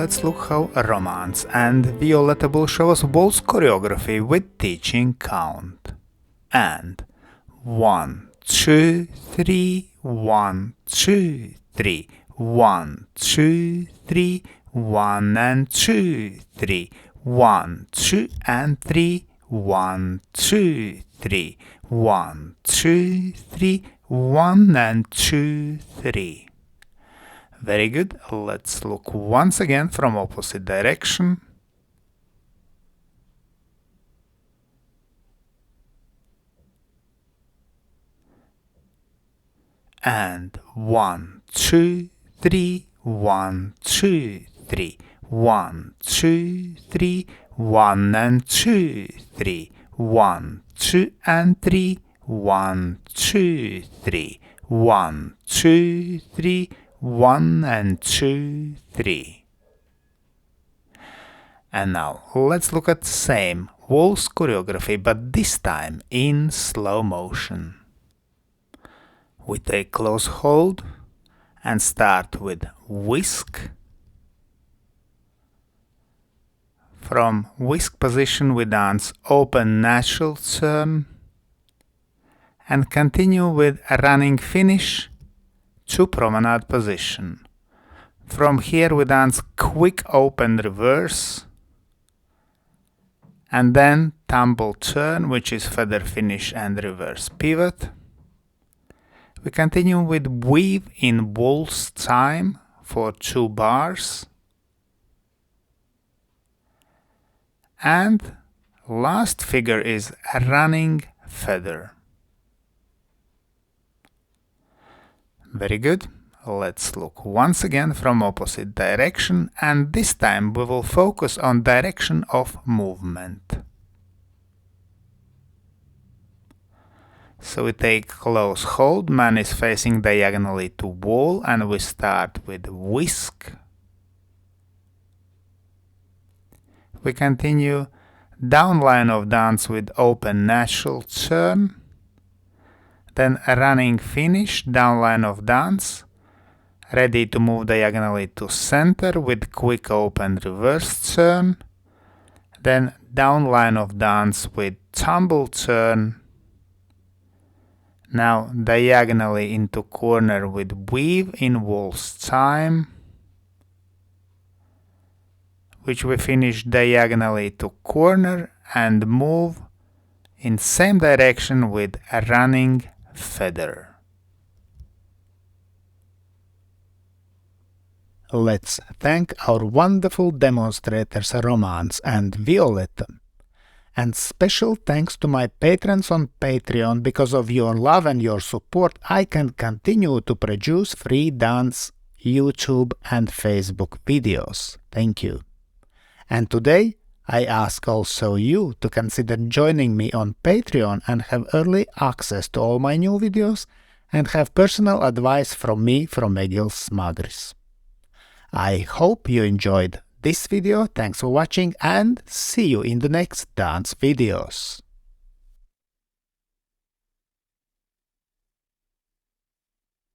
let's look how Romance and Violetta will show us Waltz choreography with teaching count. And 1, 2, 3, 1, 2, 3, 1, 2, 3, 1 and 2, 3, 1, 2 and 3, 1, 2, 3, 1, 2, 3, 1 and 2, 3. Very good. Let's look once again from opposite direction. And 1, 2, 3, 1, 2, 3, 1, 2, 3, 1 and 2, 3, 1, 2 and 3, 1, 2, 3, 1, 2, 3, 1 and 2, 3. And now let's look at the same Waltz choreography, but this time in slow motion. We take close hold and start with Whisk. From Whisk position we dance open natural turn and continue with a running finish to promenade position. From here we dance quick open reverse and then tumble turn, which is feather finish and reverse pivot. We continue with weave in waltz time for 2 bars. And last figure is a running feather. Very good. Let's look once again from opposite direction, and this time we will focus on direction of movement. So we take close hold, man is facing diagonally to wall, and we start with Whisk. We continue down line of dance with open natural turn, then a running finish, down line of dance, ready to move diagonally to center with quick open reverse turn, then down line of dance with tumble turn, now diagonally into corner with weave in waltz time, which we finish diagonally to corner and move in same direction with a running feather. Let's thank our wonderful demonstrators Romance and Violetta. And special thanks to my patrons on Patreon. Because of your love and your support, I can continue to produce free dance, YouTube and Facebook videos. Thank you. And today, I ask also you to consider joining me on Patreon and have early access to all my new videos and have personal advice from me, from Egils Smagris. I hope you enjoyed this video. Thanks for watching and see you in the next dance videos.